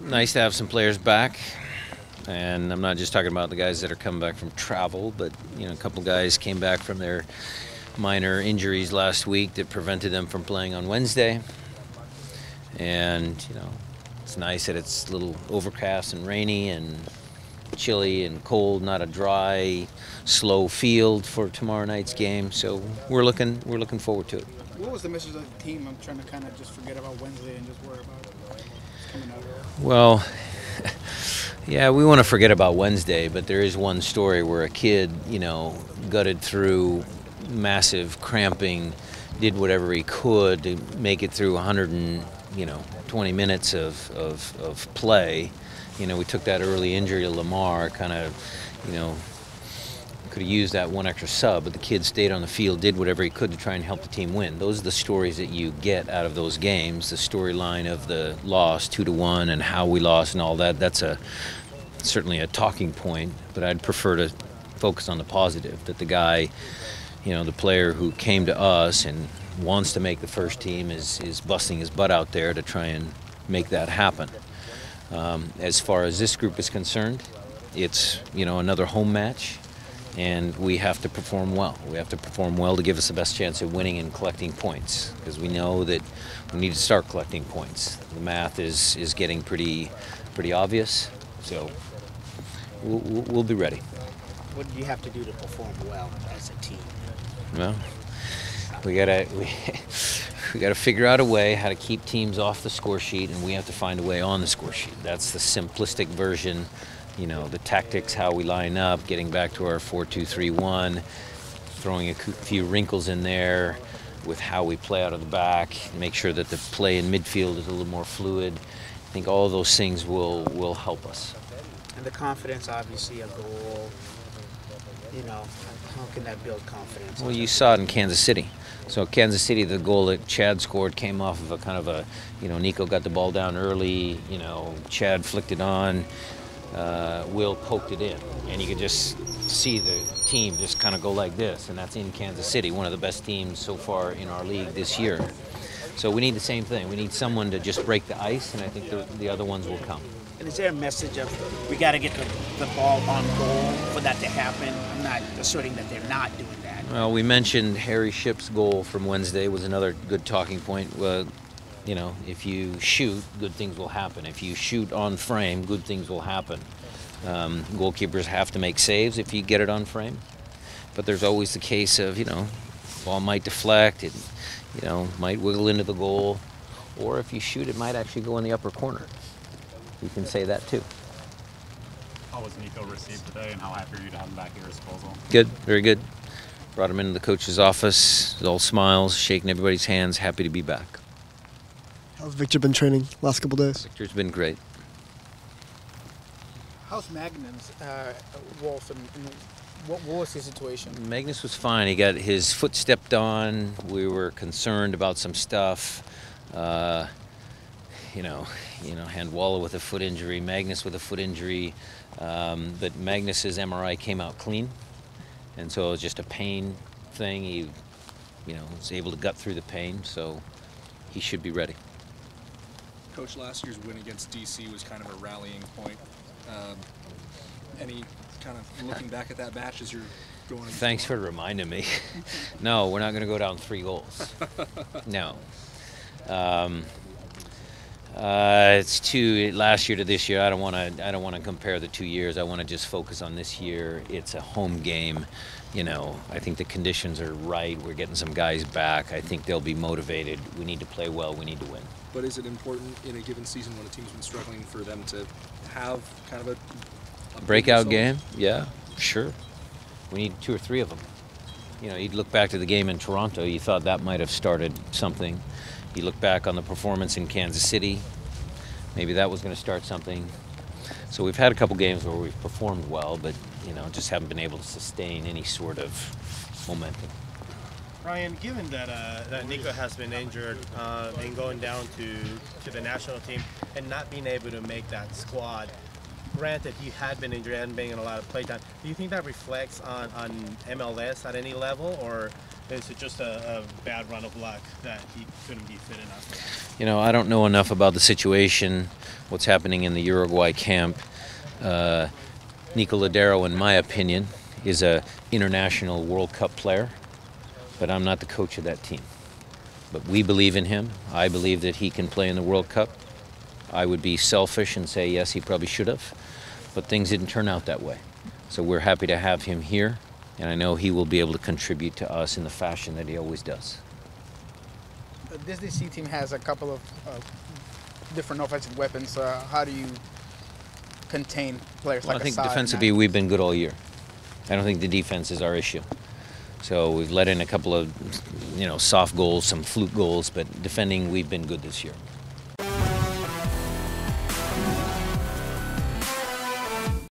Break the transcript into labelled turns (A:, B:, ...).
A: nice to have some players back. And I'm not just talking about the guys that are coming back from travel, but a couple guys came back from their minor injuries last week that prevented them from playing on Wednesday. And it's nice that it's a little overcast and rainy and chilly and cold, not a dry, slow field for tomorrow night's game. So we're looking forward to it.
B: What was the message of the team? I'm trying to kind of just forget about Wednesday and just worry about it. It's coming up.
A: Well, yeah, we want to forget about Wednesday, but there is one story where a kid, gutted through massive cramping, did whatever he could to make it through 120 minutes of play. We took that early injury to Lamar, kind of, could have used that one extra sub, but the kid stayed on the field, did whatever he could to try and help the team win. Those are the stories that you get out of those games. The storyline of the loss, 2-1, and how we lost and all that. That's certainly a talking point, but I'd prefer to focus on the positive, that the guy, the player who came to us and wants to make the first team is busting his butt out there to try and make that happen. As far as this group is concerned, it's, another home match. And we have to perform well. We have to perform well to give us the best chance at winning and collecting points, because we know that we need to start collecting points. The math is getting pretty obvious, so we'll be ready.
C: What do you have to do to perform well as a team?
A: Well, we gotta figure out a way how to keep teams off the score sheet, and we have to find a way on the score sheet. That's the simplistic version. The tactics, how we line up, getting back to our 4-2-3-1, throwing a few wrinkles in there with how we play out of the back, make sure that the play in midfield is a little more fluid. I think all of those things will help us.
C: And the confidence, obviously, a goal, how can that build confidence?
A: Well, you saw it in Kansas City. So Kansas City, the goal that Chad scored came off of a kind of a, Nico got the ball down early, Chad flicked it on. Will poked it in, and you could just see the team just kind of go like this, and that's in Kansas City, one of the best teams so far in our league this year. So we need the same thing. We need someone to just break the ice, and I think the other ones will come.
C: And is there a message of we got to get the ball on goal for that to happen? I'm not asserting that they're not doing that.
A: Well, we mentioned Harry Shipp's goal from Wednesday was another good talking point. If you shoot, good things will happen. If you shoot on frame, good things will happen. Goalkeepers have to make saves if you get it on frame. But there's always the case of, ball might deflect, it, might wiggle into the goal. Or if you shoot, it might actually go in the upper corner. You can say that too.
D: How was Nico received today, and how happy are you to have him back at your disposal?
A: Good, very good. Brought him into the coach's office, all smiles, shaking everybody's hands, happy to be back.
E: How's Victor been training last couple days?
A: Victor's been great.
B: How's Magnus, Wolf, and what was his situation?
A: Magnus was fine. He got his foot stepped on. We were concerned about some stuff. Handwalla with a foot injury, Magnus with a foot injury. But Magnus's MRI came out clean, and so it was just a pain thing. He, was able to gut through the pain, so he should be ready.
F: Coach, last year's win against DC was kind of a rallying point. Any kind of looking back at that match as you're going?
A: Thanks for reminding me. No, we're not going to go down 3 goals. No. It's last year to this year. I don't want to compare the 2 years. I want to just focus on this year. It's a home game. I think the conditions are right. We're getting some guys back. I think they'll be motivated. We need to play well. We need to win.
F: But is it important in a given season when a team's been struggling for them to have kind of a
A: breakout game? Yeah, sure. We need 2 or 3 of them. You'd look back to the game in Toronto. You thought that might have started something. You look back on the performance in Kansas City. Maybe that was going to start something. So we've had a couple games where we've performed well, but just haven't been able to sustain any sort of momentum.
G: Ryan, given that that Nico has been injured and going down to the national team and not being able to make that squad, granted he had been injured and being in a lot of playtime, do you think that reflects on MLS at any level, or Is it just a bad run of luck that he couldn't be fit enough for that?
A: You know, I don't know enough about the situation, what's happening in the Uruguay camp. Nico Ladero, in my opinion, is a international World Cup player, but I'm not the coach of that team. But we believe in him. I believe that he can play in the World Cup. I would be selfish and say, yes, he probably should have, but things didn't turn out that way. So we're happy to have him here, and I know he will be able to contribute to us in the fashion that he always does.
B: This DC team has a couple of different offensive weapons. How do you contain players
A: Well,
B: like
A: I think
B: Assad and
A: defensively we've been good all year. I don't think the defense is our issue. So we've let in a couple of, soft goals, some fluke goals, but defending we've been good this year.